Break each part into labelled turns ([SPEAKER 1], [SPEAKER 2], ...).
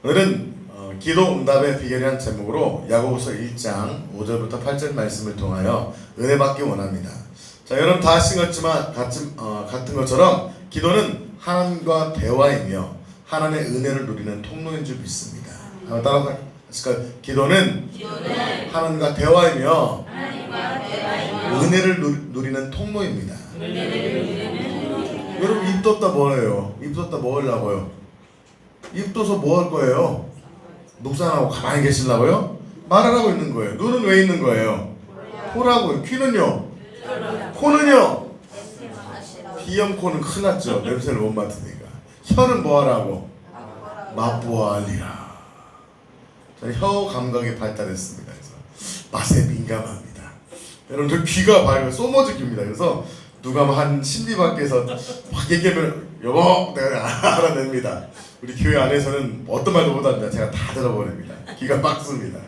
[SPEAKER 1] 오늘은 기도 응답의 비결이라는 제목으로 야고보서 1장 5절부터 8절 말씀을 통하여 은혜 받기 원합니다. 자, 여러분 다 아신 것지만 같은 것처럼 기도는 하나님과 대화이며 하나님의 은혜를 누리는 통로인 줄 믿습니다. 따라서 기도는 하나님과 대화이며 은혜를 누리는 통로입니다. 여러분 입 떴다 뭐예요? 입 떴다 뭐 하려고요? 입 떠서 뭐 할 거예요? 묵상하고 가만히 계시려고요? 말하라고 있는 거예요. 눈은 왜 있는 거예요? 코라고요. 귀는요? 코는요? 비염코는 큰일 났죠. 냄새를 못 맡으니까. 혀는 뭐 하라고? 맛보아하리라. 저는 혀 감각이 발달했습니다. 그래서 맛에 민감합니다. 여러분들 귀가 밝아요. 소머즈기입니다. 그래서 누가 한 심리 밖에서 막 얘기하면 여보 내가 알아냅니다. 우리 교회 안에서는 어떤 말도 못합니다. 제가 다 들어버립니다. 귀가 빡습니다.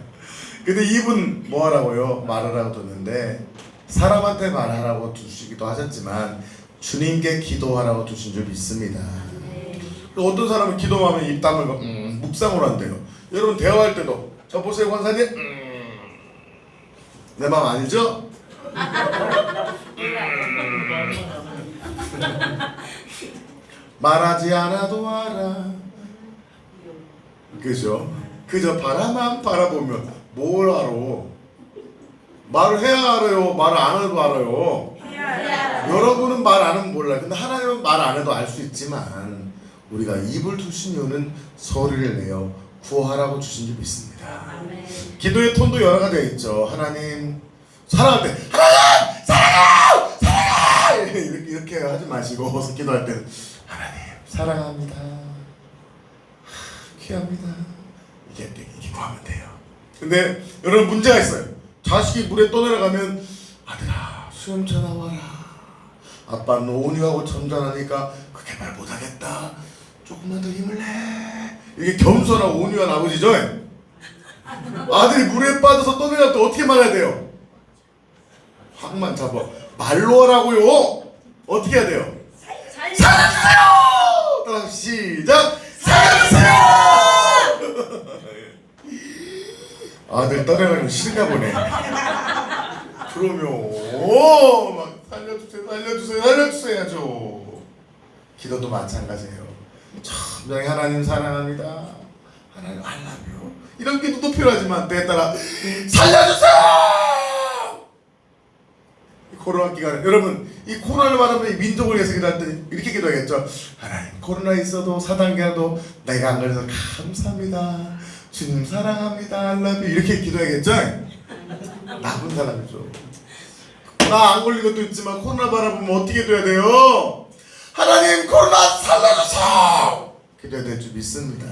[SPEAKER 1] 근데 이분 뭐 하라고요? 말하라고 뒀는데 사람한테 말하라고 두시기도 하셨지만 주님께 기도하라고 두신 줄 믿습니다. 어떤 사람은 기도하면 입 다물고 묵상을 한대요. 여러분 대화할 때도 저 보세요 권사님 내 마음 아니죠? 말하지 않아도 알아. 그죠? 그저 바라만 바라보면 뭘 알아? 말을 해야 알아요? 말을 안 해도 알아요? 여러분은 말 안 하면 몰라요. 근데 하나님은 말 안 해도 알 수 있지만 우리가 입을 두신 이유는 소리를 내어 구하라고 주신 줄 믿습니다. 기도의 톤도 여러 가지가 있죠. 하나님 사랑할 때 하나님 사랑해요! 사랑해요! 이렇게 하지 마시고 기도할 때는 하나님 사랑합니다. 귀합니다. 이렇게 기도하면 돼요. 근데 여러분 문제가 있어요. 자식이 물에 떠내려가면 아들아 수영차 나와라. 아빠는 온유하고 점잖으니까 그렇게 말 못하겠다. 조금만 더 힘을 내. 이게 겸손하고 온유한 아버지죠. 아들이 물에 빠져서 떠내려갈 때 어떻게 말해야 돼요? 확만 잡아. 말로 하라고요. 어떻게 해야 돼요? 살려주세요! 따라 시작! 살려주세요! 아들 떠내가면 싫은가 보네. 그러면 막 살려주세요 살려주세요죠. 기도도 마찬가지예요. 천장에 하나님 사랑합니다. 하나님 알라뷰 이런 기도도 필요하지만 때에 따라 살려주세요! 코로나 기간에 여러분 이 코로나를 말하면 민족을 위해서 기도할 때 이렇게 기도하겠죠. 하나님 코로나 있어도 4단계라도 내가 안 걸려서 감사합니다. 주님 사랑합니다. 알라뷰 이렇게 기도하겠죠. 나쁜 사람이죠. 나 안 걸린 것도 있지만 코로나 바라보면 어떻게 돼야 돼요? 하나님 코로나 살려주세요! 기도해야 될 줄 믿습니다.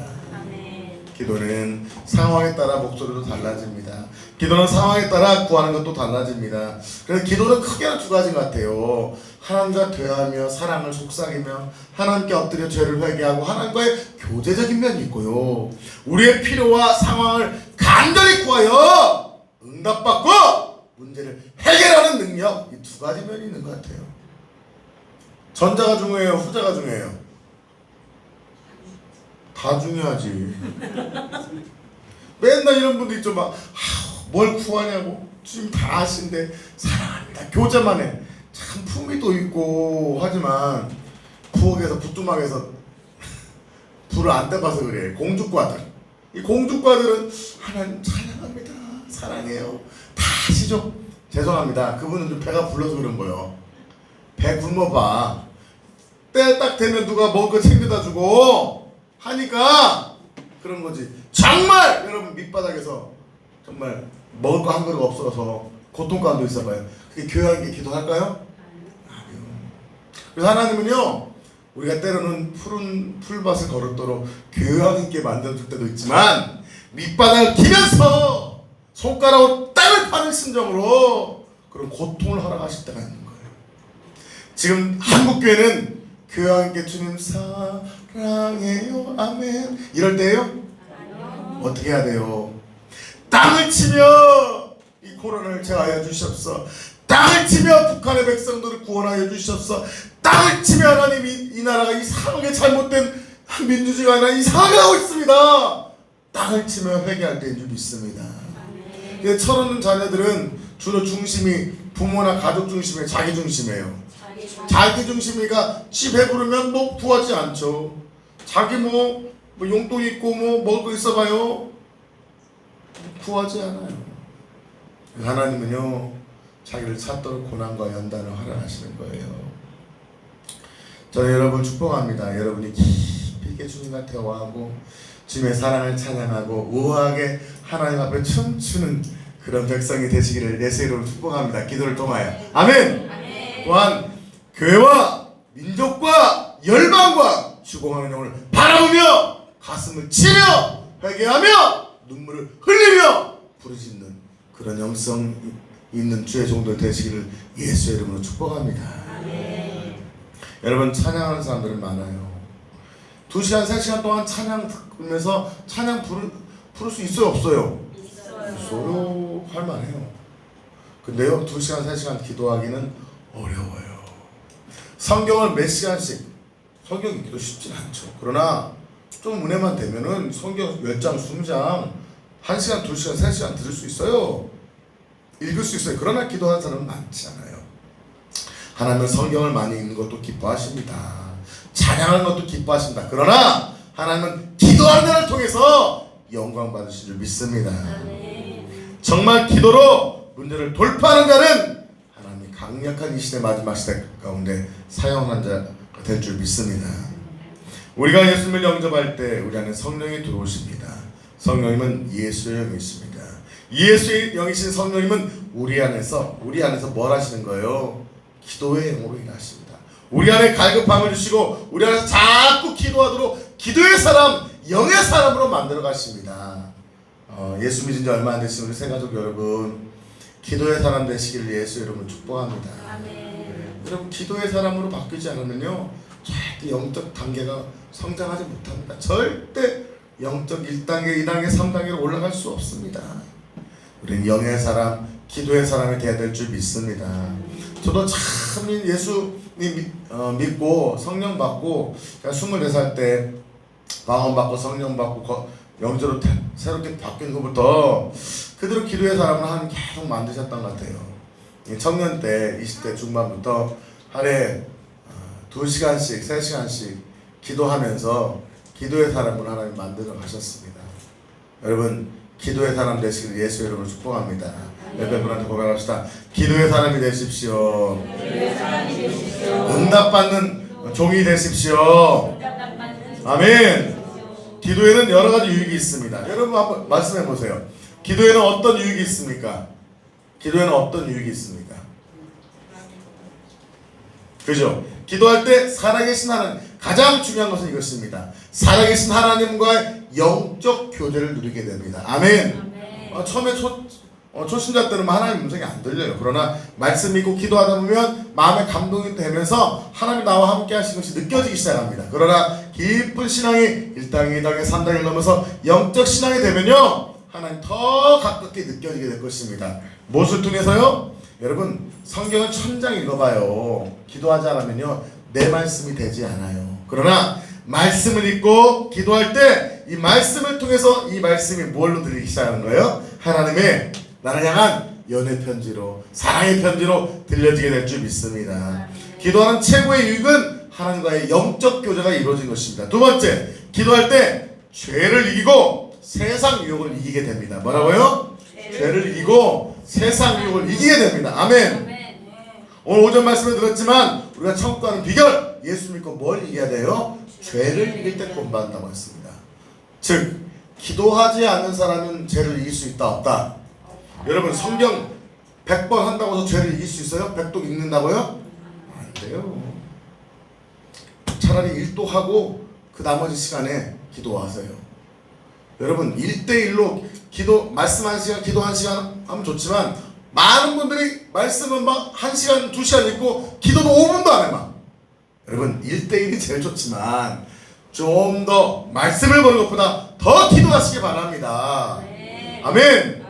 [SPEAKER 1] 기도는 상황에 따라 목소리도 달라집니다. 기도는 상황에 따라 구하는 것도 달라집니다. 그래서 기도는 크게는 두 가지 같아요. 하나님과 대화하며 사랑을 속삭이며 하나님께 엎드려 죄를 회개하고 하나님과의 교제적인 면이 있고요. 우리의 필요와 상황을 간절히 구하여 응답받고 문제를 해결하는 능력, 이 두 가지 면이 있는 것 같아요. 전자가 중요해요? 후자가 중요해요? 다 중요하지. 맨날 이런 분들 있죠. 막 뭘 구하냐고. 주님 다 아신데 사랑합니다. 교제만 해. 참 품위도 있고 하지만 부엌에서 부뚜막에서 불을 안 떼봐서 그래. 공주과들. 이 공주과들은 하나님 사랑합니다. 사랑해요. 다 아시죠? 죄송합니다. 그분은 좀 배가 불러서 그런 거예요. 배 굶어봐. 때 딱 되면 누가 먹을 거 챙겨다 주고 하니까 그런 거지. 정말 여러분 밑바닥에서 정말 먹을 거 한 그릇 없어서 고통 가운데 있어봐요. 그게 교회하게 기도할까요? 아니요. 그래서 하나님은요 우리가 때로는 푸른 풀밭을 걸었도록 교회하게 만들어줄 때도 있지만 밑바닥을 기면서 손가락으로 땅을 파는 심정으로 그런 고통을 허락하실 때가 있는 거예요. 지금 한국교회는 교회와 함께 주님 사랑해요 아멘 이럴 때예요? 어떻게 해야 돼요? 땅을 치며 이 코로나를 제하여 주시옵소서. 땅을 치며 북한의 백성들을 구원하여 주시옵소서. 땅을 치며 하나님 이 나라가 이상하게 잘못된 민주주의가 아니라 이상하게 하고 있습니다. 땅을 치며 회개할 때인 줄 믿습니다. 철없는 자녀들은 주로 중심이 부모나 가족 중심에 자기 중심이에요. 자기 중심이가 지 배부르면 뭐 구하지 않죠. 자기 뭐 용돈 있고 뭐 먹을 거 있어봐요. 구하지 않아요. 하나님은요 자기를 찾도록 고난과 연단을 허락하시는 거예요. 저는 여러분 축복합니다. 여러분이 깊이 주님과 대화하고 주님의 사랑을 찬양하고 우아하게 하나님 앞에 춤추는 그런 백성이 되시기를 예수 이름으로 축복합니다. 기도를 통하여 아멘. 또한 교회와 민족과 열방과 주공하는 영을 바라보며 가슴을 치며 회개하며 눈물을 흘리며 부르짖는 그런 영성 있는 주의 종들 되시기를 예수의 이름으로 축복합니다. 여러분 찬양하는 사람들은 많아요. 2시간 3시간 동안 찬양 듣면서 찬양 부를 수 있어요 없어요? 있어요. 할만해요. 근데요 2시간 3시간 기도하기는 어려워요. 성경을 몇 시간씩 성경 읽기도 쉽진 않죠. 그러나 좀 은혜만 되면은 성경 10장 20장 1시간 2시간 3시간 들을 수 있어요. 읽을 수 있어요. 그러나 기도하는 사람은 많지 않아요. 하나님은 성경을 많이 읽는 것도 기뻐하십니다. 찬양하는 것도 기뻐하십니다. 그러나 하나님은 기도하는 자를 통해서 영광 받으실 줄 믿습니다. 정말 기도로 문제를 돌파하는 자는 하나님이 강력한 이 시대 마지막 시대 가운데 사용하는 자가 될 줄 믿습니다. 우리가 예수님을 영접할 때 우리 안에 성령이 들어오십니다. 성령님은 예수의 영이십니다. 예수의 영이신 성령님은 우리 안에서 뭘 하시는 거예요? 기도의 영으로 일하십니다. 우리 안에 갈급함을 주시고 우리 안에서 자꾸 기도하도록 기도의 사람, 영의 사람으로 만들어 가십니다. 예수 믿은 지 얼마 안 되신 우리 새가족 여러분, 기도의 사람 되시기를 예수 이름으로 축복합니다. 여러분 기도의 사람으로 바뀌지 않으면요 절대 영적 단계가 성장하지 못합니다. 절대 영적 1단계, 2단계, 3단계로 올라갈 수 없습니다. 우리는 영의 사람, 기도의 사람이 되어야 될 줄 믿습니다. 저도 참 예수님 믿고 성령 받고 24살 때 방언 받고 성령 받고 영적으로 새롭게 바뀐 것부터 그대로 기도의 사람을 하나님 계속 만드셨던 것 같아요. 청년 때 20대 중반부터 하루에 2시간씩 3시간씩 기도하면서 기도의 사람을 하나님 만들어 가셨습니다. 여러분 기도의 사람 되시길 예수 이름으로 축복합니다. 옆에 분한테 고백합시다. 기도의 사람이 되십시오. 응답받는 종이 되십시오. 아멘. 기도에는 여러 가지 유익이 있습니다. 여러분 한번 말씀해 보세요. 기도에는 어떤 유익이 있습니까? 기도에는 어떤 유익이 있습니까? 그죠? 기도할 때 살아계신 하나님, 가장 중요한 것은 이것입니다. 살아계신 하나님과의 영적 교제를 누리게 됩니다. 아멘. 처음에 초신자 때는 하나님 음성이 안 들려요. 그러나 말씀 믿고 기도하다 보면 마음에 감동이 되면서 하나님이 나와 함께 하시는 것이 느껴지기 시작합니다. 그러나 깊은 신앙이 1단계, 2단계, 3단계를 넘어서 영적 신앙이 되면요 하나님 더 가깝게 느껴지게 될 것입니다. 무엇을 통해서요? 여러분 성경을 1000장 읽어봐요. 기도하지 않으면요 내 말씀이 되지 않아요. 그러나 말씀을 읽고 기도할 때 이 말씀을 통해서 이 말씀이 뭘로 들리기 시작하는 거예요? 하나님의 나를 향한 연애 편지로, 사랑의 편지로 들려지게 될 줄 믿습니다. 기도하는 최고의 유익은 하나님과의 영적 교제가 이루어진 것입니다. 두 번째, 기도할 때 죄를 이기고 세상 유혹을 이기게 됩니다. 뭐라고요? 죄를 이기고 세상 유혹을 이기게 됩니다. 아멘. 오늘 오전 말씀을 들었지만 우리가 천국 가는 비결, 예수 믿고 뭘 이겨야 돼요? 죄를 이길 때 본받는다고 했습니다. 즉 기도하지 않는 사람은 죄를 이길 수 있다 없다? 여러분 성경 100번 한다고 해서 죄를 이길 수 있어요? 100독 읽는다고요? 안 돼요. 차라리 1도 하고 그 나머지 시간에 기도하세요. 여러분 1대1로 기도, 말씀 1시간, 기도 1시간 하면 좋지만 많은 분들이 말씀은 막 1시간, 2시간 읽고 기도도 5분도 안 해 막. 여러분 1대1이 제일 좋지만 좀 더 말씀을 보는 것보다 더 기도하시기 바랍니다. 아멘.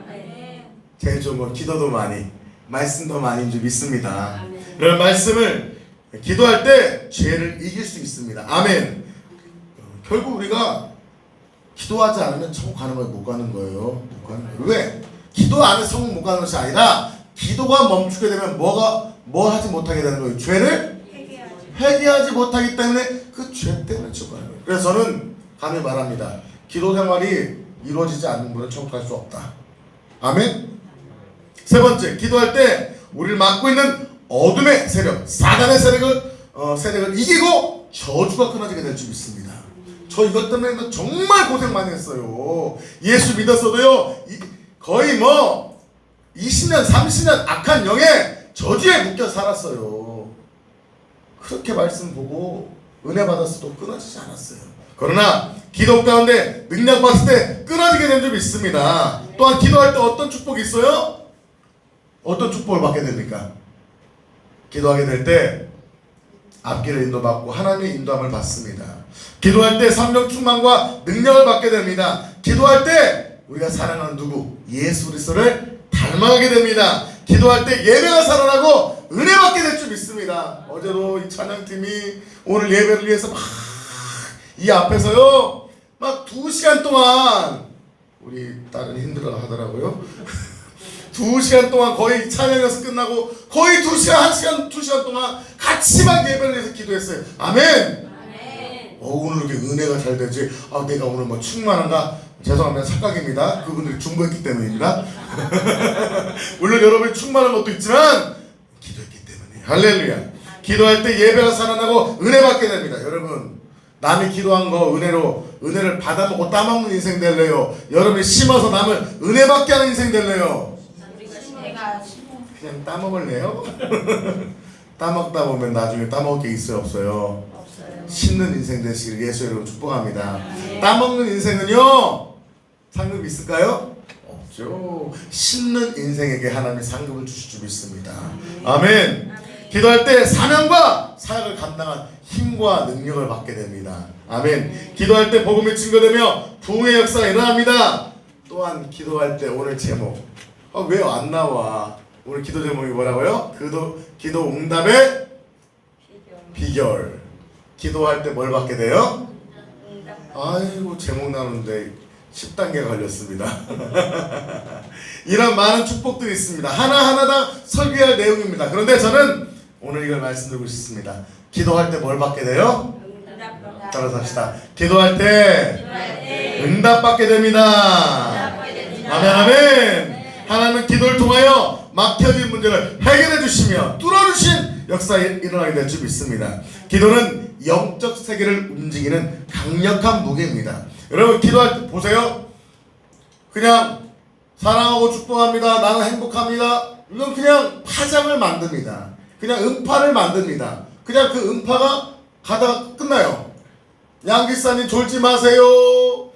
[SPEAKER 1] 제일 좋은 건 기도도 많이, 말씀도 많이인 줄 믿습니다. 이런 말씀을 기도할 때 죄를 이길 수 있습니다. 아멘. 결국 우리가 기도하지 않으면 천국 가는 거예요? 못 가는 거예요? 못 가는 거예요. 왜? 기도 안 해서 천국 못 가는 것이 아니라 기도가 멈추게 되면 뭐 하지 못하게 되는 거예요? 죄를 회개하지 못하기 때문에 그 죄 때문에 천국 가는 거예요. 그래서 저는 감히 말합니다. 기도 생활이 이루어지지 않는 분은 천국 갈 수 없다. 아멘? 세 번째, 기도할 때 우리를 막고 있는 어둠의 세력, 사단의 세력을 이기고 저주가 끊어지게 될 줄 믿습니다. 저 이것 때문에 정말 고생 많이 했어요. 예수 믿었어도요, 거의 20년, 30년 악한 영에 저주에 묶여 살았어요. 그렇게 말씀 보고 은혜 받았어도 끊어지지 않았어요. 그러나 기도 가운데 능력 받을 때 끊어지게 된 줄 믿습니다. 또한 기도할 때 어떤 축복이 있어요? 어떤 축복을 받게 됩니까? 기도하게 될 때 앞길을 인도받고 하나님의 인도함을 받습니다. 기도할 때 성령 충만과 능력을 받게 됩니다. 기도할 때 우리가 사랑하는 누구? 예수 그리스도를 닮아가게 됩니다. 기도할 때 예배가 살아나고 은혜 받게 될 줄 믿습니다. 어제도 이 찬양팀이 오늘 예배를 위해서 막 이 앞에서요 막 2시간 동안 우리 딸은 힘들어 하더라고요. 2시간 동안 거의 찬양에서 끝나고 거의 2시간, 1시간, 2시간 동안 같이 막 예배를 해서 기도했어요. 아멘. 오늘 이렇게 은혜가 잘 되지. 내가 오늘 뭐 충만한가? 죄송합니다. 착각입니다. 그분들이 중보했기 때문입니다. 물론 여러분이 충만한 것도 있지만 기도했기 때문에. 할렐루야. 기도할 때 예배가 살아나고 은혜 받게 됩니다. 여러분, 남이 기도한 거 은혜를 받아먹고 따먹는 인생 될래요? 여러분이 심어서 남을 은혜 받게 하는 인생 될래요? 그냥 따먹을래요? 따먹다 보면 나중에 따먹을 게 있어요, 없어요? 심는 인생 되시길 예수 여러분 축복합니다. 따먹는 인생은요 상급 있을까요? 없죠. 심는 인생에게 하나님이 상급을 주실 줄 믿습니다. 아멘. 기도할 때 사명과 사역을 감당한 힘과 능력을 받게 됩니다. 아멘. 기도할 때 복음이 증거되며 부흥의 역사가 일어납니다. 또한 기도할 때 오늘 제목 왜 안 나와? 오늘 기도 제목이 뭐라고요? 기도 응답의 비결. 기도할 때 뭘 받게 돼요? 아이고 제목 나오는데 10단계 걸렸습니다. 이런 많은 축복들이 있습니다. 하나하나당 설교할 내용입니다. 그런데 저는 오늘 이걸 말씀드리고 싶습니다. 기도할 때 뭘 받게 돼요? 따라서 합시다. 기도할 때 응답 받게 됩니다. 아멘 아멘. 하나님은 기도를 통하여 막혀진 문제를 해결해 주시며 뚫어주신 역사에 일어나게 될 줄 믿습니다. 기도는 영적 세계를 움직이는 강력한 무기입니다. 여러분 기도할 때 보세요. 그냥 사랑하고 축복합니다. 나는 행복합니다. 이건 그냥 파장을 만듭니다. 그냥 음파를 만듭니다. 그냥 그 음파가 가다가 끝나요. 양기사님 졸지 마세요.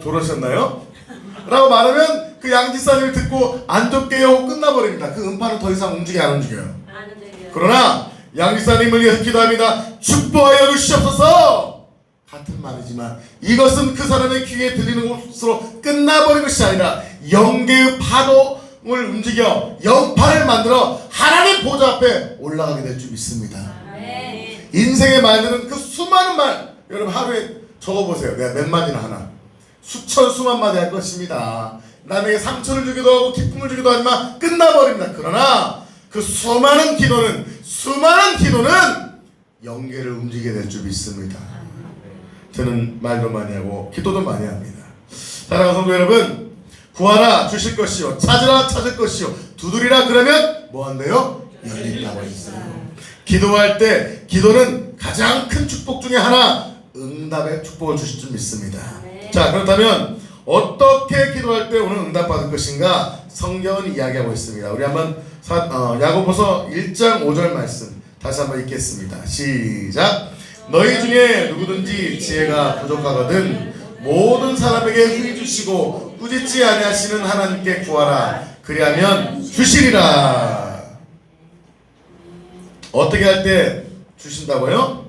[SPEAKER 1] 졸으셨나요? 라고 말하면 그 양지사님을 듣고 안 좁게요 하고 끝나버립니다. 그 음파는 더 이상 안 움직여요. 그러나 양지사님을 위해서 기도합니다. 축복하여 주시옵소서. 같은 말이지만 이것은 그 사람의 귀에 들리는 것으로 끝나버린 것이 아니라 영계의 파동을 움직여 영파를 만들어 하나님 보좌 앞에 올라가게 될 줄 믿습니다. 인생의 말들은 그 수많은 말 여러분 하루에 적어보세요. 내가 몇 마디나 하나 수천 수만 마디 할 것입니다. 남에게 상처를 주기도 하고 기쁨을 주기도 하지만 끝나버립니다. 그러나 그 수많은 기도는 영계를 움직이게 될 줄 믿습니다. 저는 말도 많이 하고 기도도 많이 합니다. 사랑하는 성도 여러분, 구하라 주실 것이요 찾으라 찾을 것이요 두드리라 그러면 뭐한대요? 열린다고 했어요. 기도할 때 기도는 가장 큰 축복 중에 하나, 응답의 축복을 주실 줄 믿습니다. 자, 그렇다면 어떻게 기도할 때 오늘 응답받을 것인가 성경은 이야기하고 있습니다. 우리 한번 야고보서 1장 5절 말씀 다시 한번 읽겠습니다. 시작. 너희 중에 누구든지 지혜가 부족하거든 모든 사람에게 후히 주시고 꾸짖지 아니하시는 하나님께 구하라. 그리하면 주시리라. 어떻게 할 때 주신다고요?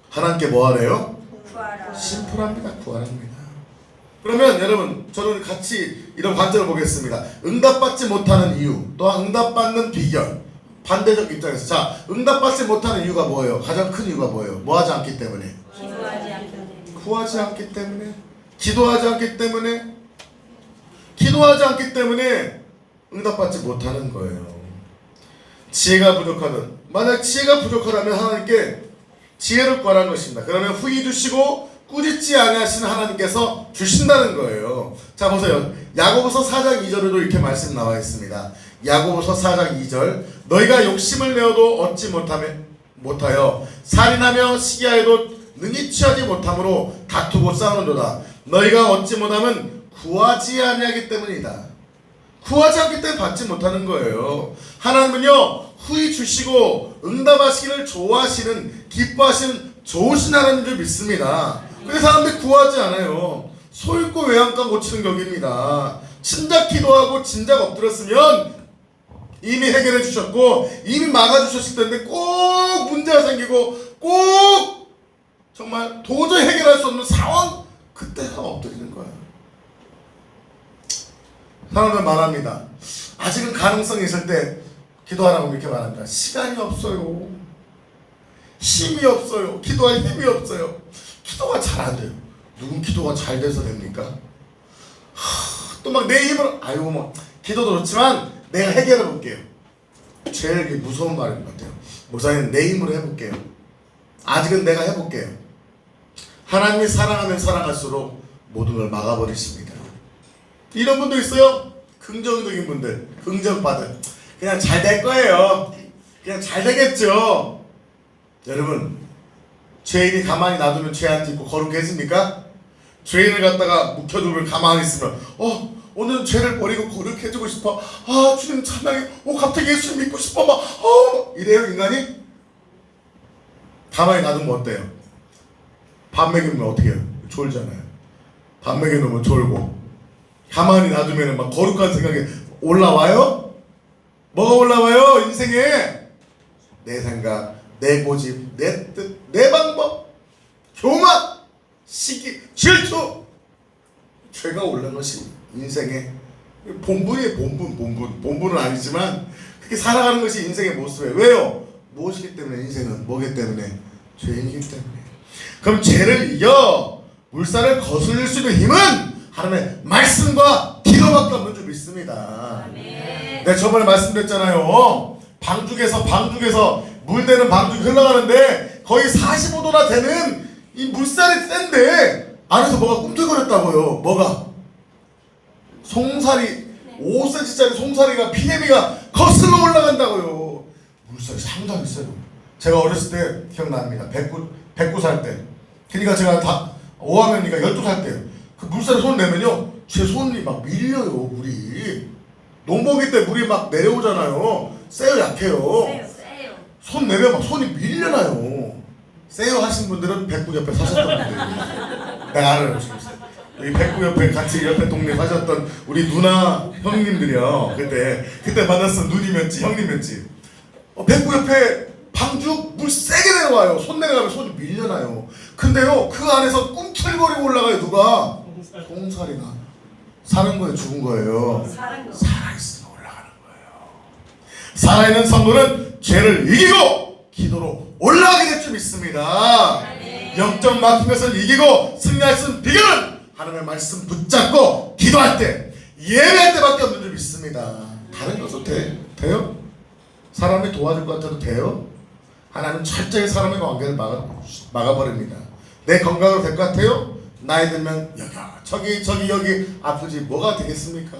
[SPEAKER 1] 하나님께 뭐 하래요? 구하라. 심플합니다. 구하랍니다. 그러면 여러분 저는 같이 이런 관점을 보겠습니다. 응답받지 못하는 이유, 또한 응답받는 비결, 반대적 입장에서 자 응답받지 못하는 이유가 뭐예요? 가장 큰 이유가 뭐예요? 뭐 하지 않기 때문에? 기도하지 않기 때문에. 구하지 않기 때문에, 기도하지 않기 때문에 응답받지 못하는 거예요. 지혜가 부족하든, 만약 지혜가 부족하다면 하나님께 지혜를 구하라는 것입니다. 그러면 후히 주시고 꾸짖지 아니하시는 하나님께서 주신다는 거예요. 자 보세요. 야고보서 4장 2절에도 이렇게 말씀 나와 있습니다. 야고보서 4장 2절, 너희가 욕심을 내어도 얻지 못하여 살인하며 시기하여도 능히 취하지 못함으로 다투고 싸우는도다. 너희가 얻지 못하면 구하지 아니하기 때문이다. 구하지 않기 때문에 받지 못하는 거예요. 하나님은요 후히 주시고 응답하시기를 좋아하시는, 기뻐하시는 좋으신 하나님인 줄 믿습니다. 근데 사람들이 구하지 않아요. 소 읽고 외양간 고치는 격입니다. 진작 기도하고 진작 엎드렸으면 이미 해결해 주셨고 이미 막아주셨을 텐데 꼭 문제가 생기고 꼭 정말 도저히 해결할 수 없는 상황, 그때가 엎드리는 거예요. 사람들 말합니다. 아직은 가능성이 있을 때 기도하라고 이렇게 말합니다. 시간이 없어요. 힘이 없어요. 기도할 힘이 없어요. 기도가 잘 안 돼요. 누군 기도가 잘 돼서 됩니까? 또 막 내 힘으로, 아이고 뭐 기도도 그렇지만 내가 해결해 볼게요. 제일 무서운 말인 것 같아요. 목사님 내 힘으로 해볼게요. 아직은 내가 해볼게요. 하나님이 사랑하면 사랑할수록 모든 걸 막아버리십니다. 이런 분도 있어요. 긍정적인 분들, 긍정받은, 그냥 잘 될 거예요. 그냥 잘 되겠죠. 여러분, 죄인이 가만히 놔두면 죄 안 짓고 거룩해집니까? 죄인을 갖다가 묵혀두고 가만히 있으면 오늘은 죄를 버리고 거룩해지고 싶어. 주님 찬양해. 갑자기 예수 믿고 싶어. 이래요 인간이? 가만히 놔두면 어때요? 밥 먹이면 어떻게 해요? 졸잖아요. 밥 먹여놓으면 졸고, 가만히 놔두면 막 거룩한 생각이 올라와요? 뭐가 올라와요? 인생에 내 생각, 내 고집, 내 뜻, 내 방법, 교만, 시기, 질투, 죄가 올라온 것이 인생의 본분이에요. 본분은 아니지만 그렇게 살아가는 것이 인생의 모습이에요. 왜요? 무엇이기 때문에? 인생은 뭐기 때문에? 죄인이기 때문에. 그럼 죄를 이겨 물살을 거슬릴 수 있는 힘은 하나님의 말씀과 기도밖에 없는 줄 믿습니다. 내가 저번에 말씀드렸잖아요. 방죽에서 물대는 방죽이 흘러가는데 거의 45도나 되는 이 물살이 센데 안에서 뭐가 꿈틀거렸다고요. 뭐가? 송사리, 5cm짜리 송사리가, 피레미가 거슬러 올라간다고요. 물살이 상당히 세요. 제가 어렸을 때 기억납니다. 109 살 때. 그러니까 제가 다 5학년이니까 12살 때요. 그 물살에 손 내면요, 제 손이 막 밀려요. 물이 농번기 때 물이 막 내려오잖아요. 세요, 약해요.
[SPEAKER 2] 세요.
[SPEAKER 1] 손 내면 막 손이 밀려나요. 세요 하신 분들은 백구 옆에 사셨던 분들. 내가 알아요. 여기 백구 옆에 같이 옆에 동네 사셨던 우리 누나 형님들이요. 그때 만났던 누님이었지, 형님이었지. 백구 옆에 방죽 물 세게 내려와요. 손 내려가면 손이 밀려나요. 근데요, 그 안에서 꿈틀거리고 올라가요. 누가? 송사리가. 사는 거예요, 죽은 거예요? 살아있으면 올라가는 거예요. 살아있는 성도는 죄를 이기고 기도로 올라가게 될 줄 믿습니다. 영적 막힌 것을 이기고 승리할 수 있는 비결은 하나님의 말씀 붙잡고 기도할 때, 예배할 때밖에 없는 줄 믿습니다. 다른 것도 돼요? 사람이 도와줄 것 같아도 돼요? 하나님은 철저히 사람의 관계를 막아버립니다. 내 건강으로 될 것 같아요? 나이 들면 여기 아프지 뭐가 되겠습니까?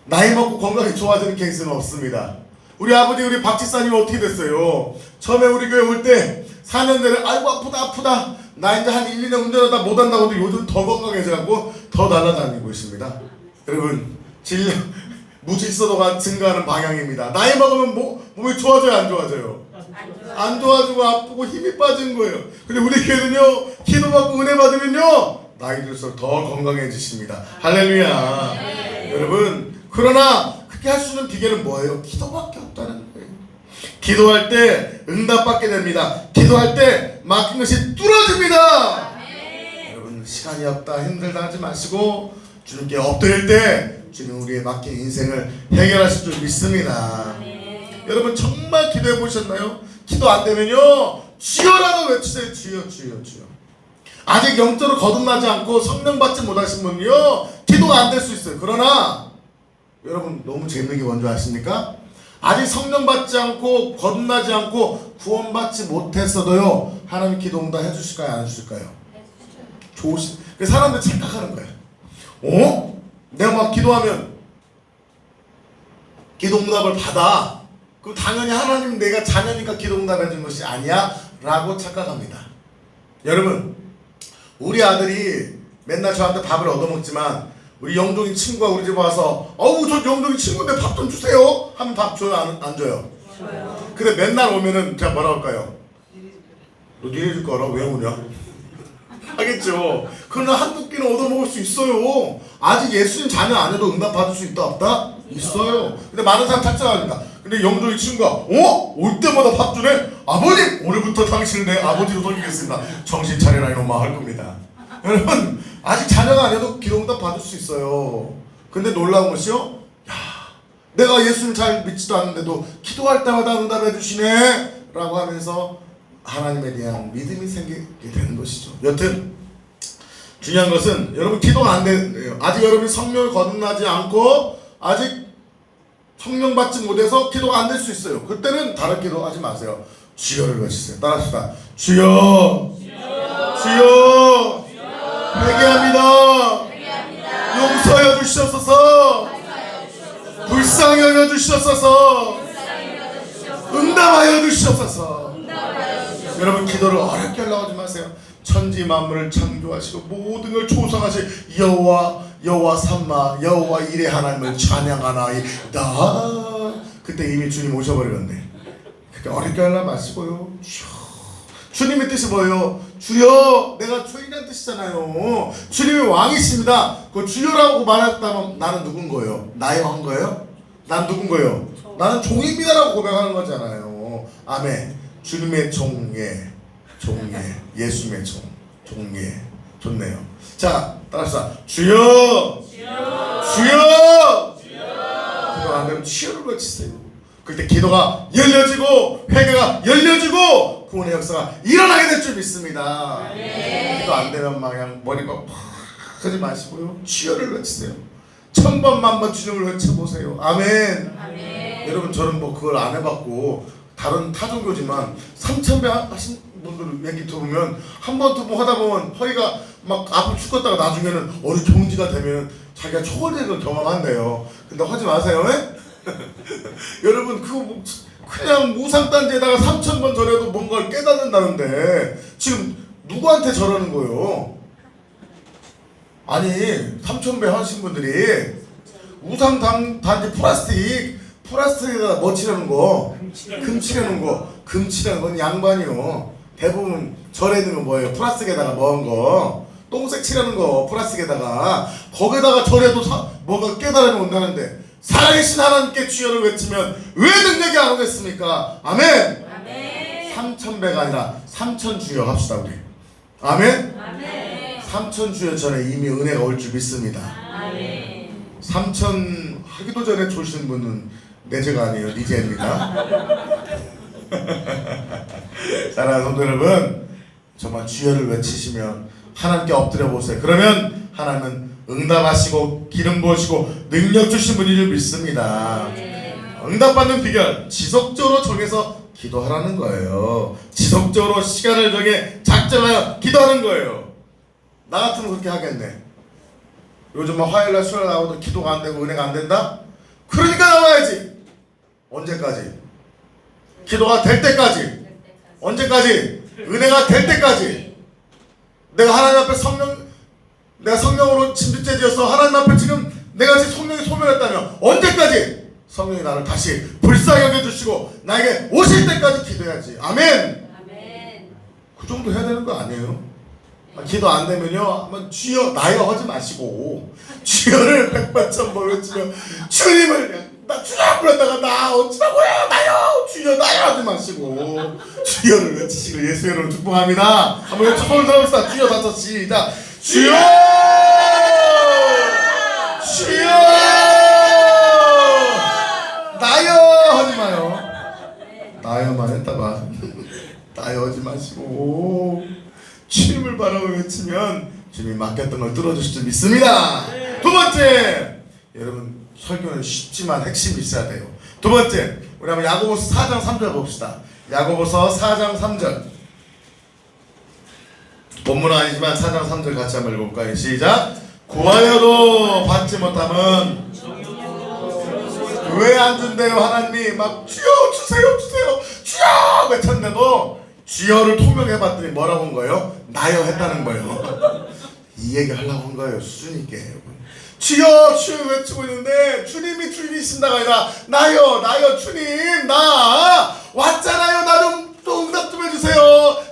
[SPEAKER 1] 나이 먹고 건강이 좋아지는 케이스는 없습니다. 우리 아버지, 우리 박 집사님은 어떻게 됐어요? 처음에 우리 교회 올 때 4년 내내 아이고 아프다 나 이제 한 1, 2년 운전하다 못한다고 해도 요즘 더 건강해져갖고 더 날아다니고 있습니다. 여러분, 무질서도가 증가하는 방향입니다. 나이 먹으면 몸이 좋아져요, 안 좋아져요? 안 좋아지고 아프고 힘이 빠진 거예요. 근데 우리 교회는요, 기도받고 은혜 받으면요, 나이 들수록 더 건강해지십니다. 할렐루야. 여러분, 그러나 그렇게 할 수 있는 비결은 뭐예요? 기도밖에 없다는 거예요. 기도할 때 응답받게 됩니다. 기도할 때 막힌 것이 뚫어집니다. 여러분, 시간이 없다, 힘들다 하지 마시고 주님께 엎드릴 때 주님 우리의 막힌 인생을 해결하실 줄 믿습니다. 여러분, 정말 기도해 보셨나요? 기도 안 되면요, 주여라고 외치세요. 주여. 아직 영적으로 거듭나지 않고 성령 받지 못하신 분은요 기도가 안 될 수 있어요. 그러나 여러분 너무 재밌는 게 뭔지 아십니까? 아직 성령 받지 않고 거듭나지 않고 구원받지 못했어도요 하나님 기도 응답 해주실까요? 안 해주실까요? 좋으신 사람들 착각하는 거예요. 어? 내가 막 기도하면 기도 응답을 받아. 그럼 당연히 하나님 내가 자녀니까 기도 응답 해준 것이 아니야? 라고 착각합니다. 여러분 우리 아들이 맨날 저한테 밥을 얻어먹지만 우리 영동이 친구가 우리 집 와서 어우 저 영동이 친구인데 밥 좀 주세요 하면 밥 줘요? 안 줘요? 줘요. 근데 맨날 오면은 제가 뭐라 할까요? 너 니네 집 거라 왜 오냐? 하겠죠. 그러나 한두 끼는 얻어먹을 수 있어요. 아직 예수님 자녀 안 해도 응답 받을 수 있다 없다? 있어요. 근데 많은 사람 착각합니다. 근데 영종이 친구가 올 때마다 밥 주네? 아버님 오늘부터 당신을 내 아버지로 섬기겠습니다. 정신 차려라 이놈아 할 겁니다. 여러분 아직 자녀가 안 해도 기도 응답 받을 수 있어요. 근데 놀라운 것이요, 야 내가 예수님 잘 믿지도 않는데도 기도할 때마다 응답해 주시네 라고 하면서 하나님에 대한 믿음이 생기게 되는 것이죠. 여튼 중요한 것은 여러분 기도가 안 돼요. 아직 여러분이 성령을 거듭나지 않고 아직 성령 받지 못해서 기도가 안 될 수 있어요. 그때는 다른 기도 하지 마세요. 주여를 외치세요. 따라합시다. 주여, 주여, 회개합니다. 용서하여 주시옵소서. 불쌍히 여겨 주시옵소서. 응답하여 주시옵소서. 여러분 기도를 어렵게 하려고 하지 마세요. 천지 만물을 창조하시고 모든 걸 조성하신 여호와 삼마 여호와 이레 하나님을 찬양하나이다. 그때 이미 주님 오셔버리는데 그렇게 어렵게 하려고 마시고요. 주님의 뜻이 뭐예요? 주여, 내가 주인이라는 뜻이잖아요. 주님이 왕이십니다. 그 주여라고 말했다면 나는 누군 거예요? 나의 왕 거예요? 난 누군 거예요? 나는 종입니다라고 고백하는 거잖아요. 아멘. 주님의 종예, 예수님의 종예. 좋네요. 자, 따라합시다. 주여, 주여. 기도가 안 되면 주여를 외치세요. 그때 기도가 열려지고 회개가 열려지고 구원의 역사가 일어나게 될 줄 믿습니다. 기도 안 되면 그냥 머리가 팍 하지 마시고요. 주여를 외치세요. 1000번 만번 주님을 외쳐보세요. 아멘. 여러분 저는 뭐 그걸 안 해봤고 다른 타종교지만 3000배 하신 분들 얘기 들으면 한 번 두 번 하다 보면 허리가 막 아프고 죽겠다가 나중에는 어느 경지가 되면 자기가 초월되는 걸 경험한대요. 근데 하지 마세요. 여러분 그거 그냥 무상단지에다가 3000번 절해도 뭔가를 깨닫는다는데 지금 누구한테 절하는 거예요? 아니 3000배 하신 분들이 우상단지 플라스틱에다가 뭐 칠하는 거? 금 칠하는 건 양반이요. 대부분 절에 있는 건 뭐예요? 플라스틱에다가 뭐한 거? 똥색 칠하는 거 플라스틱에다가 거기다가 절에도 뭐가 깨달음이 온다는데 살아계신 하나님께 주여를 외치면 왜 능력이 안 오겠습니까? 아멘. 3000배가 아니라 3000주여 합시다 우리. 아멘. 3000주여 전에 이미 은혜가 올 줄 믿습니다. 3000 하기도 전에 조신 분은 내 죄가 아니에요. 네 죄입니다. 사랑하는 성도 여러분, 정말 주여를 외치시면 하나님께 엎드려 보세요. 그러면 하나님은 응답하시고 기름 부으시고 능력 주신 분인 줄 믿습니다. 응답받는 비결, 지속적으로 정해서 기도하라는 거예요. 지속적으로 시간을 정해 작정하여 기도하는 거예요. 나 같으면 그렇게 하겠네. 요즘 막 화요일날 수요일 나오도 기도가 안 되고 은혜가 안 된다? 그러니까 나와야지. 언제까지? 기도가 될 때까지. 언제까지? 은혜가 될 때까지. 내가 하나님 앞에 내가 성령으로 진두죄지어서 하나님 앞에 지금 내가 지금 성령이 소멸했다면 언제까지? 성령이 나를 다시 불쌍히 여겨주시고 나에게 오실 때까지 기도해야지. 아멘. 그 정도 해야 되는 거 아니에요? 기도 안 되면요 한번 주여 나여 하지 마시고 주여를 백번천번 외치며 주님을 나 주여 불렀다가 나 어찌라고요 나여 주여 나여 하지 마시고 주여를 외치시고 예수의 이름으로 축복합니다. 한번 외쳐 손을 들어봅시다. 주여 다섯 시작. 주여 주여 나여 하지 마요. 나여만 했다가 나여 하지 마시고 주님을 주님을 바라고 외치면 주님 맡겼던 걸 뚫어주실 줄 믿습니다. 두 번째, 여러분 설교는 쉽지만 핵심이 있어야 돼요. 두 번째, 우리 한번 야고보서 4장 3절 봅시다. 야고보서 4장 3절. 본문은 아니지만 4장 3절 같이 한번 읽어볼까요? 시작. 구하여도 받지 못하면 왜 안 준대요 하나님? 막 주여 주세요 주세요 주여 외쳤는데도 주여를 통역해봤더니 뭐라고 한 거예요? 나여 했다는 거예요. 이 얘기 하려고 한 거예요. 수준 있게. 주여 주여 외치고 있는데 주님이 주님이신다가 아니라 나여 주님 나 왔잖아요. 나 좀 응답 좀 해주세요.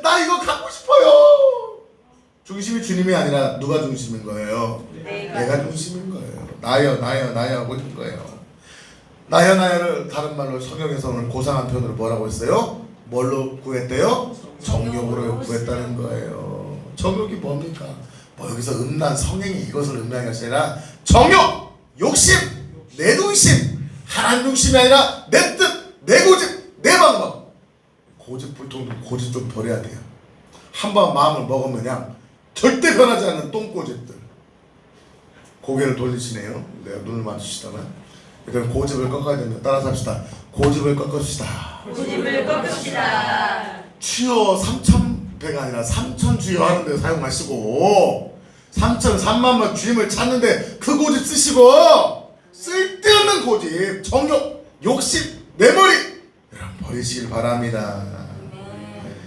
[SPEAKER 1] 나 이거 갖고 싶어요. 중심이 주님이 아니라 누가 중심인 거예요? 내가 중심인 거예요. 나여 하고 있는 거예요. 나여를 다른 말로 성경에서 오늘 고상한 표현으로 뭐라고 했어요? 뭘로 구했대요? 정욕으로 구했다는 거예요. 정욕이 뭡니까? 뭐 여기서 음란 성행이 이것을 음란한 것이 아니라 정욕, 욕심, 내 중심, 하나님 중심이 아니라 내 뜻, 내 고집, 내 방법. 고집불통 고집 좀 버려야 돼요. 한번 마음을 먹으면 그냥 절대 변하지 않는 똥고집들. 고개를 돌리시네요. 내가 눈을 맞추시다가. 그럼 고집을 꺾어야 됩니다. 따라서 합시다. 고집을 꺾읍시다.
[SPEAKER 2] 고집을 꺾읍시다.
[SPEAKER 1] 주여 3,100가 아니라 3,000주여 하는 데 사용하시고 3,000,3만만 주님을 찾는데 그 고집 쓰시고 쓸데없는 고집, 정욕, 욕심, 내 머리 여러분 버리시길 바랍니다.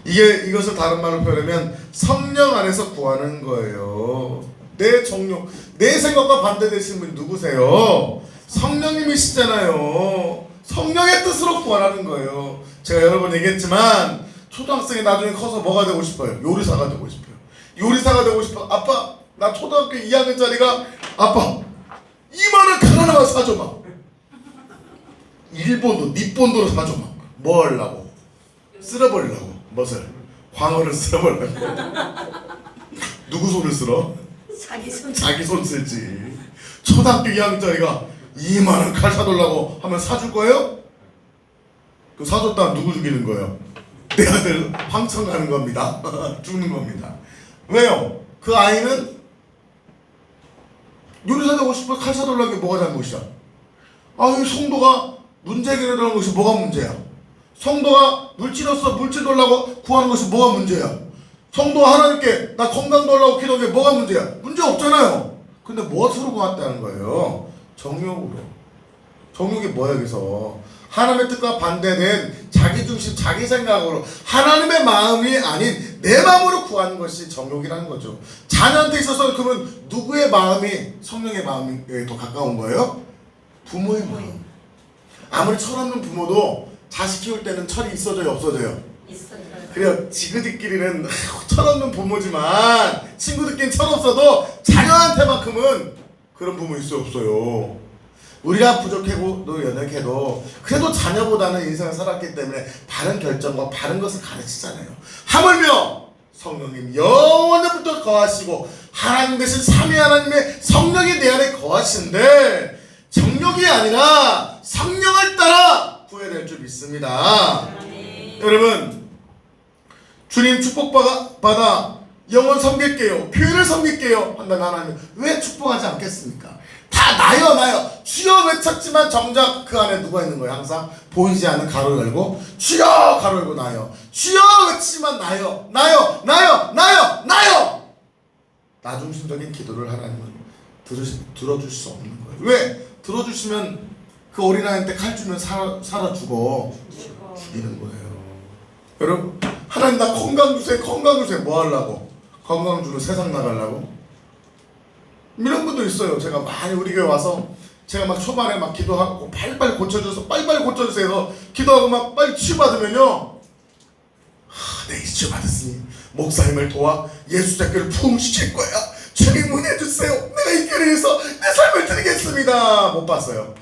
[SPEAKER 1] 이것을 다른 말로 표현하면 성령 안에서 구하는 거예요. 내 정욕, 내 생각과 반대되시는 분이 누구세요? 성령님이시잖아요. 성령의 뜻으로 구하라는 거예요. 제가 여러 번 얘기했지만 초등학생이 나중에 커서 뭐가 되고 싶어요? 요리사가 되고 싶어요. 요리사가 되고 싶어. 아빠 나 초등학교 2학년짜리가 아빠 2만원 칼 하나만 사줘 막. 일본도 니폰도로 사줘 막. 뭐 하려고? 쓸어버리려고. 무엇을? 광어를 쓸어버리려고. 누구 손을 쓸어? 자기 손 쓸지. 초등학교 2학년짜리가 2만원 칼 사달라고 하면 사줄 거예요? 그 사줬다면 누구 죽이는 거예요? 내 아들 황천 가는 겁니다. 죽는 겁니다. 왜요? 그 아이는 요리사 되고 싶어 칼 사달라는 게 뭐가 잘못이야? 이 성도가 문제 해결하는 것이 뭐가 문제야? 성도가 물질로서 물질 달라고 구하는 것이 뭐가 문제야? 성도가 하나님께 나 건강 달라고 기도하는 게 뭐가 문제야? 문제 없잖아요. 근데 무엇으로 구했다는 거예요? 정욕으로. 정욕이 뭐야 여기서? 하나님의 뜻과 반대된 자기중심, 자기 생각으로 하나님의 마음이 아닌 내 마음으로 구하는 것이 정욕이라는 거죠. 자녀한테 있어서 그러면 누구의 마음이 성령의 마음에 더 가까운 거예요? 부모의 마음. 아무리 철없는 부모도 자식 키울 때는 철이 있어져요, 없어져요?
[SPEAKER 2] 있어요.
[SPEAKER 1] 그래요. 지그들끼리는 철없는 부모지만 친구들끼리 철없어도 자녀한테만큼은 그런 부모 있어요, 없어요? 우리가 부족해도 연약해도 그래도 자녀보다는 인생을 살았기 때문에 바른 결정과 바른 것을 가르치잖아요. 하물며 성령님 영원부터 거하시고 하나님 대신 삼위 하나님의 성령이 내 안에 거하시는데 정욕이 아니라 성령을 따라 구해야 될 줄 믿습니다. 여러분 주님 축복받아 영원 섬길게요, 교회를 섬길게요 한다면 하나님 왜 축복하지 않겠습니까? 다 나여 주여 외쳤지만 정작 그 안에 누가 있는 거예요? 항상 보이지 않는 가로 열고 주여 가로 열고 나여 주여 외치지만 나여 나 중심적인 기도를 하나님은 들어줄 수 없는 거예요. 왜? 들어주시면 그 어린아이한테 칼 주면 살아 죽이는 거예요. 여러분 하나님 나 건강 주세요 뭐 하려고? 건강 주로 세상 나가려고? 이런 분도 있어요. 제가 많이 우리 교회 와서 제가 막 초반에 막 기도하고 빨리빨리 고쳐주세요 기도하고 막 빨리 치유받으면요 내 치유받았으니 목사님을 도와 예수 자교를 부흥시킬 거야. 주님 은혜주세요. 내가 이 교회를 위해서 내 삶을 드리겠습니다. 못 봤어요.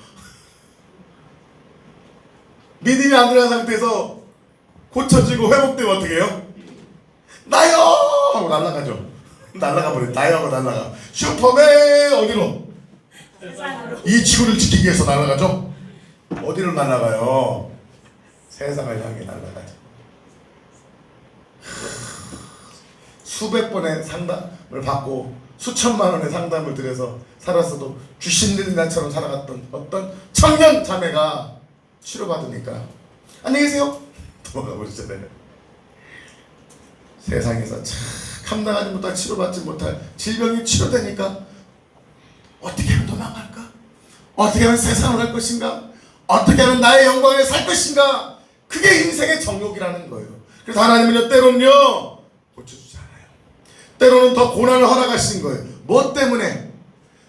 [SPEAKER 1] 믿음이 안 들어간 상태에서 고쳐지고 회복되면 어떻게 해요? 나요! 하고 날아가죠. 날아가버려. 나요 하고 날아가. 슈퍼맨 어디로?
[SPEAKER 2] 세상으로.
[SPEAKER 1] 이 지구를 지키기 위해서 날아가죠. 어디로 날아가요? 세상을 향해 날아가죠. 수백 번의 상담을 받고 수천만 원의 상담을 들여서 살았어도 귀신 들린 나처럼 살아갔던 어떤 청년 자매가 치료받으니까 안녕히 계세요 도망가 버리잖아요. 세상에서 참 감당하지 못할 치료받지 못할 질병이 치료되니까 어떻게 하면 도망갈까? 어떻게 하면 세상을 할 것인가? 어떻게 하면 나의 영광에 살 것인가? 그게 인생의 정욕이라는 거예요. 그래서 하나님은요 때로는요 고쳐주지 않아요. 때로는 더 고난을 허락하시는 거예요. 뭐 때문에?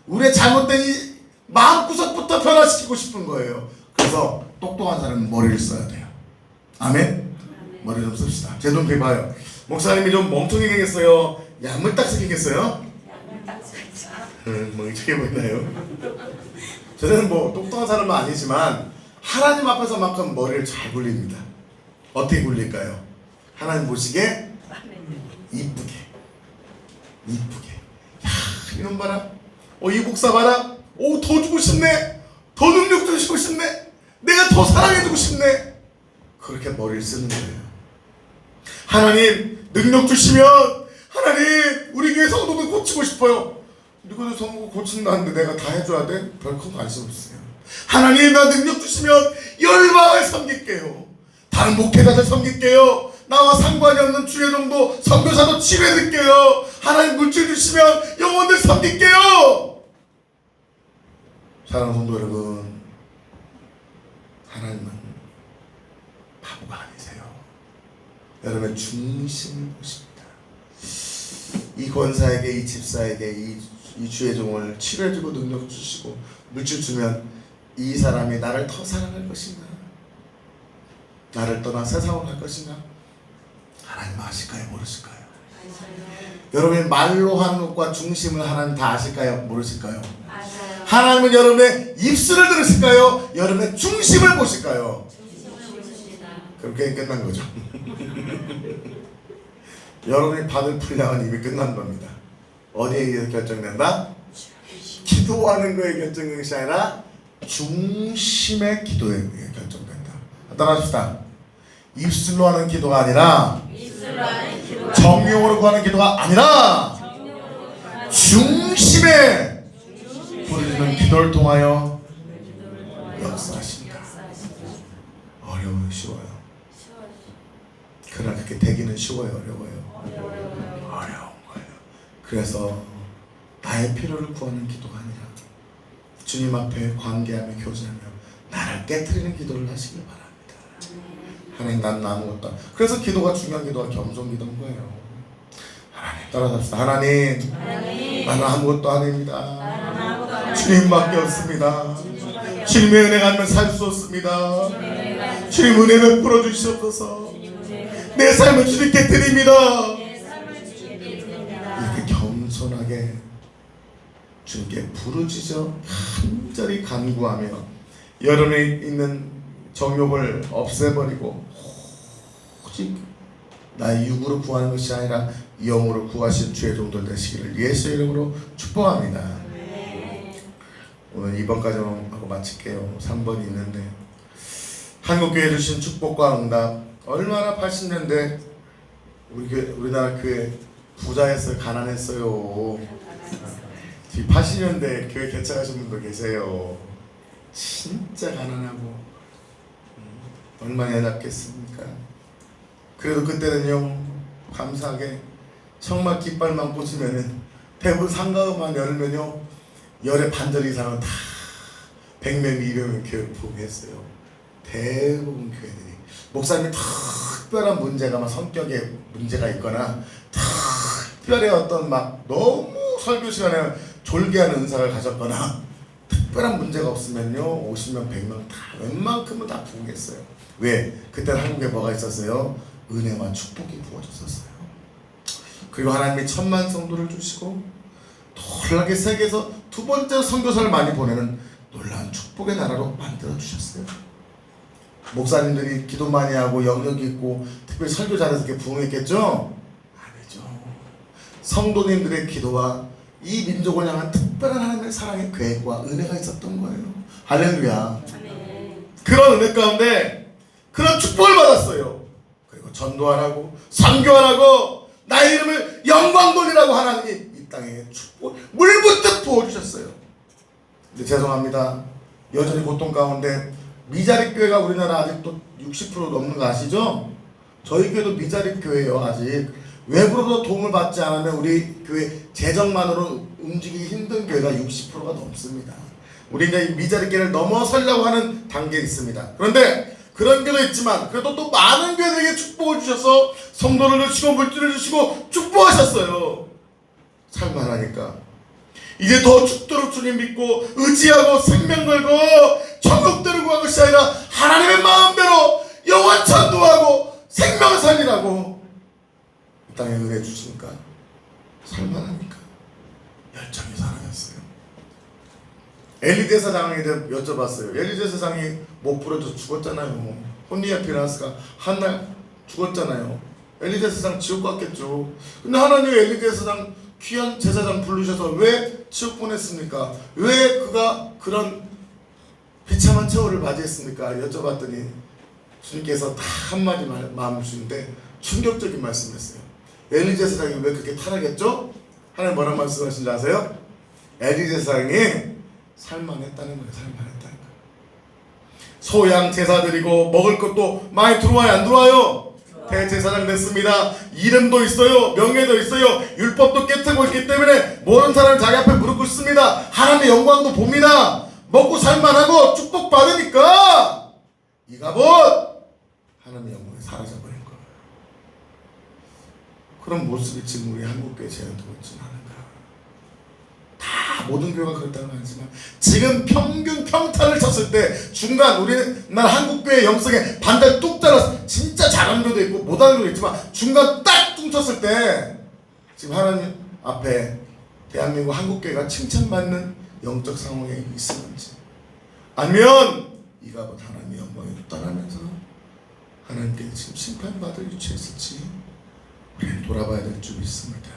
[SPEAKER 1] 우리의 잘못된 이 마음구석부터 변화시키고 싶은 거예요. 그래서 똑똑한 사람은 머리를 써야 돼요. 아멘? 머리 좀 씁시다. 제 눈빛 봐요. 목사님이 좀 멍청이 생겼어요? 야물딱지 생겼어요? 멍청해 보이나요? 저는 뭐 똑똑한 사람은 아니지만 하나님 앞에서만큼 머리를 잘 굴립니다. 어떻게 굴릴까요? 하나님 보시기에 이쁘게 야 이놈 봐라 이 목사 봐라 더 주고 싶네 더 능력 주시고 싶네 내가 더 사랑해주고 싶네 그렇게 머리를 쓰는 거예요. 하나님 능력 주시면 하나님 우리 교회 성도들 고치고 싶어요. 누구도 성도 고친다는데 내가 다 해줘야 돼? 별큰 관심 없어요. 하나님 나 능력 주시면 열방을 섬길게요. 다른 목회자들 섬길게요. 나와 상관이 없는 주의 정도 선교사도 치료해드릴게요. 하나님 물질 주시면 영혼들 섬길게요. 사랑하는 성도 여러분, 하나님은 바보가 아니세요. 여러분의 중심을 보십니다. 이 권사에게 이 집사에게 이 주의 종을 치료해주고 능력 주시고 물질 주면 이 사람이 나를 더 사랑할 것인가? 나를 떠나 세상으로 갈 것인가? 하나님 아실까요? 모르실까요? 여러분이 말로 하는 것과 중심을 하나님 다 아실까요? 모르실까요?
[SPEAKER 2] 맞아요.
[SPEAKER 1] 하나님은 여러분의 입술을 들으실까요? 여러분의 중심을 보실까요?
[SPEAKER 2] 중심을 보십니다.
[SPEAKER 1] 그렇게 끝난 거죠. 여러분이 받을 분량은 이미 끝난 겁니다. 어디에 의해서 결정된다? 기도하는 거에 결정되는 것이 아니라 중심의 기도에 의해 결정된다. 따라합시다. 입술로 하는 기도가 아니라 정욕으로 구하는 기도가 아니라 중심에 부르짖는 기도를 통하여 역사하신다. 어려워요, 쉬워요? 그러나 그렇게 되기는 쉬워요, 어려워요? 어려운 거예요. 그래서 나의 필요를 구하는 기도가 아니라 주님 앞에 관계하며 교제하며 나를 깨트리는 기도를 하시길 바랍니다. 하나님 난 아무것도 그래서 기도가 중요한 기도가 겸손 기도인 거예요. 하나님 따라잡시다. 하나님 나는 아무것도 아닙니다. 주님밖에 없습니다. 주님의 은혜가 아니면 살 수 없습니다. 주님 은혜 베풀어 주시옵소서. 내 삶을 주님께 드립니다. 이렇게 겸손하게 주님께 부르짖어 간절히 간구하며 여러분이 있는 정욕을 없애버리고 오직 나의 육으로 구하는 것이 아니라 영으로 구하신 주의 종들 되시기를 예수의 이름으로 축복합니다. 오늘 2번까지만 하고 마칠게요. 3번이 있는데 한국교회 주신 축복과 응답 얼마나 80년대 우리나라 교회 부자였어요? 가난했어요? 80년대 교회 개척하신 분도 계세요. 진짜 가난하고 얼마나 애답겠습니까? 그래도 그때는요 감사하게 정말 깃발만 꽂으면은 대부분 상가만 열면요 열의 반절 이상은 다 100명 200명 교회를 포기했어요. 대부분 교회들이 목사님이 특별한 문제가 막 성격에 문제가 있거나 특별히 어떤 막 너무 설교 시간에 졸개하는 은사를 가졌거나 특별한 문제가 없으면요 50명 100명 다 웬만큼은 다 부흥했어요. 왜? 그때는 한국에 뭐가 있었어요? 은혜와 축복이 부어졌었어요. 그리고 하나님이 1000만 성도를 주시고 놀랍게 세계에서 두 번째 선교사를 많이 보내는 놀라운 축복의 나라로 만들어 주셨어요. 목사님들이 기도 많이 하고 영역이 있고 특별히 설교 잘해서 이렇게 부흥했겠죠? 아니죠. 성도님들의 기도와 이 민족을 향한 특별한 하나님의 사랑의 계획과 은혜가 있었던 거예요. 할렐루야. 그런 은혜 가운데 그런 축복을 받았어요. 그리고 전도 안 하고 선교 안 하고 나의 나의 이름을 영광 돌리라고 하나님이 이 땅에 축복 물 붓듯 부어주셨어요. 근데 죄송합니다. 여전히 고통 가운데 미자립 교회가 우리나라 아직도 60% 넘는 거 아시죠? 저희 교회도 미자립 교회예요. 아직 외부로도 도움을 받지 않으면 우리 교회 재정만으로 움직이기 힘든 교회가 60%가 넘습니다. 우리 이제 미자립 교회를 넘어서려고 하는 단계에 있습니다. 그런데 그런 교회도 있지만 그래도 또 많은 교회들에게 축복을 주셔서 성도를 주시고 물질을 주시고 축복하셨어요. 살만하니까 이제 더 죽도록 주님 믿고 의지하고 생명 걸고 천국대로 구한 것이 아니라 하나님의 마음대로 영원 전도하고 생명을 살리라고 이 땅에 은혜 주시니까 살만하니까 열정이 사라졌어요. 엘리 대사장에게 여쭤봤어요. 엘리 대사장이 못 부려져서 죽었잖아요. 혼니아 피라스가 한날 죽었잖아요. 엘리 대사장 지옥 갔겠죠. 근데 하나님이 엘리 대사장 귀한 제사장 부르셔서 왜 지옥 보냈습니까? 왜 그가 그런 비참한 처우를 맞이했습니까? 여쭤봤더니 주님께서 다 한마디 마음 주신데 충격적인 말씀했어요. 엘리 제사장이 왜 그렇게 타락했죠? 하나님 뭐라고 말씀하신지 아세요? 엘리 제사장이 살만했다는 거예요. 살만했다는 거예요. 소양 제사 드리고 먹을 것도 많이 들어와요? 안 들어와요? 대제사장 됐습니다. 이름도 있어요. 명예도 있어요. 율법도 깨트고 있기 때문에 모든 사람을 자기 앞에 무릎 꿇습니다. 하나님의 영광도 봅니다. 먹고 살만하고 축복받으니까 이가봇 하나님의 영광이 사라져버린 거예요. 그런 모습이 지금 우리 한국교회 재현되고 있지는 않은가. 다 모든 교회가 그렇다는 건 아니지만 지금 평균 평타를 쳤을 때 중간 우리나라 한국교회 영성에 반달 뚝 잘라서 진짜 잘하는 교도 있고 못하는 교도 있지만 중간 딱 뚱쳤을 때 지금 하나님 앞에 대한민국 한국교회가 칭찬받는 영적 상황에 있었는지 아니면 이가봇 하나님의 영광에 떠나면서 하나님께 지금 심판받을 위치에 있을지 우리는 돌아봐야 될 줄 믿습니다.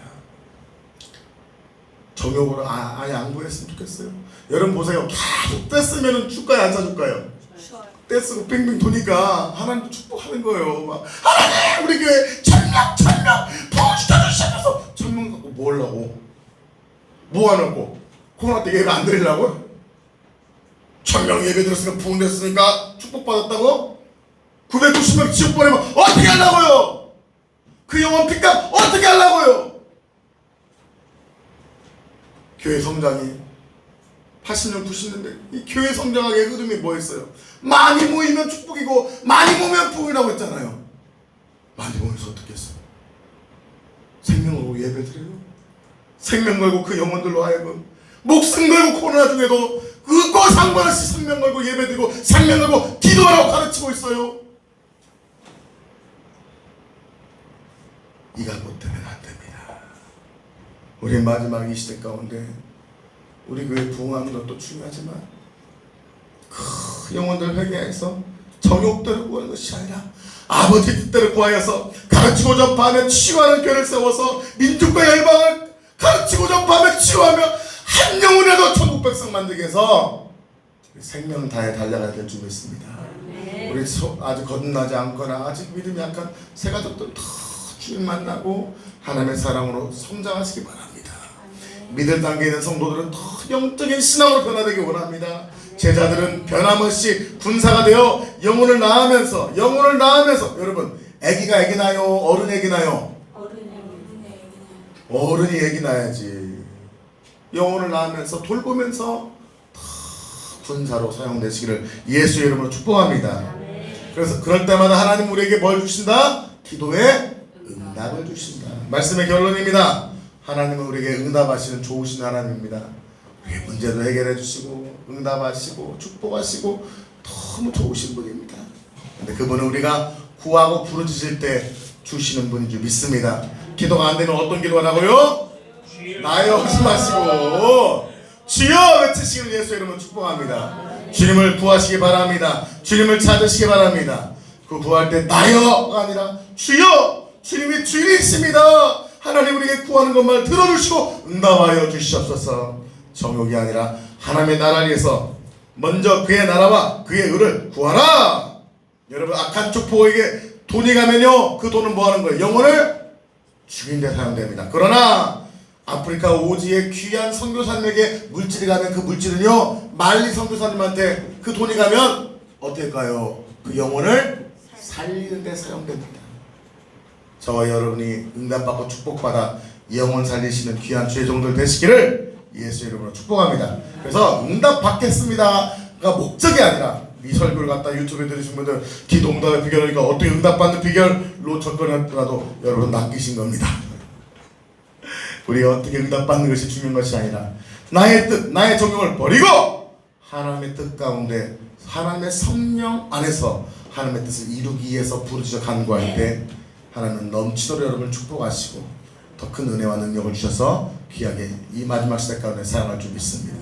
[SPEAKER 1] 정욕으로 아예 안 구했으면 좋겠어요. 여러분 보세요. 계속 떼쓰면 주가에 안 사줄까요? 떼쓰고 빙빙 도니까 하나님도 축복하는 거예요. 막 하나님 우리 교회 천명 부어주셔서 시작해서 천명 갖고 뭐 하려고? 뭐 하려고? 코로나 때 예배 안 드리려고? 천명 예배 드렸으니까 부흥됐으니까 축복받았다고? 990명 지옥 보내면 어떻게 하려고요? 그 영혼 핏값 어떻게 하려고요? 교회 성장이 80년 90년대 이 교회 성장하게 흐름이 뭐였어요? 많이 모이면 축복이고 많이 모이면 부흥이라고 했잖아요. 많이 모여서 어떻게 했어요? 생명으로 예배드려요. 생명 걸고 그 영혼들로 하여금 목숨 걸고 코로나 중에도 그거 상관없이 생명 걸고 예배드리고 생명 걸고 기도하라고 가르치고 있어요. 이가 못되면 안 됩니다. 우리 마지막 이 시대 가운데 우리 교회 부흥하는 것도 중요하지만 그 영혼들 회개해서 정욕대로 구하는 것이 아니라 아버지 뜻대로 구하여서 가르치고 전파하며 치유하는 교회를 세워서 민족과 열방을 가르치고 전파하며 치유하며 한 영혼이라도 천국 백성 만들기 위해서 생명 다해 달려가야 될 줄 믿습니다. 우리 아직 거듭나지 않거나 아직 믿음이 약한 새 가족들 다 주님 만나고 하나님의 사랑으로 성장하시기 바랍니다. 믿을 단계에 있는 성도들은 더 영적인 신앙으로 변화되기 원합니다. 제자들은 변함없이 군사가 되어 영혼을 낳으면서 여러분 아기가 아기 나요? 어른이 아기 나요? 어른이 아기 낳아야지. 영혼을 낳으면서 돌보면서 더 군사로 사용되시기를 예수의 이름으로 축복합니다. 그래서 그럴 때마다 하나님 우리에게 뭘 주신다? 기도에 응답을 주신다. 말씀의 결론입니다. 하나님은 우리에게 응답하시는 좋으신 하나님입니다. 우리의 문제도 해결해 주시고 응답하시고 축복하시고 너무 좋으신 분입니다. 근데 그분은 우리가 구하고 부르짖을 때 주시는 분인 줄 믿습니다. 기도가 안 되면 어떤 기도가 나고요? 나여 하지 마시고 주여 외치시기를 예수의 이름으로 축복합니다. 주님을 구하시기 바랍니다. 주님을 찾으시기 바랍니다. 그 구할 때 나여가 아니라 주여, 주님이 주님이십니다. 하나님 우리에게 구하는 것만 들어주시고 응답하여 주시옵소서. 정욕이 아니라 하나님의 나라를 위해서 먼저 그의 나라와 그의 의를 구하라. 여러분 악한 족보에게 돈이 가면요 그 돈은 뭐 하는 거예요? 영혼을 죽인 데 사용됩니다. 그러나 아프리카 오지의 귀한 선교사님에게 물질이 가면 그 물질은요 말리 선교사님한테 그 돈이 가면 어떨까요? 그 영혼을 살리는 데 사용됩니다. 저와 여러분이 응답받고 축복받아 영혼 살리시는 귀한 주의 종들 되시기를 예수 이름으로 축복합니다. 그래서 응답받겠습니다가 목적이 아니라 이 설교를 갖다 유튜브에 들으신 분들 기도 응답의 비결이니까 어떻게 응답받는 비결로 접근했더라도 여러분 낚이신 겁니다. 우리가 어떻게 응답받는 것이 중요한 것이 아니라 나의 뜻, 나의 정욕을 버리고 하나님의 뜻 가운데 하나님의 성령 안에서 하나님의 뜻을 이루기 위해서 부르짖어 간구할 때 하나님은 넘치도록 여러분을 축복하시고 더 큰 은혜와 능력을 주셔서 귀하게 이 마지막 시대 가운데 사용할 줄 믿습니다.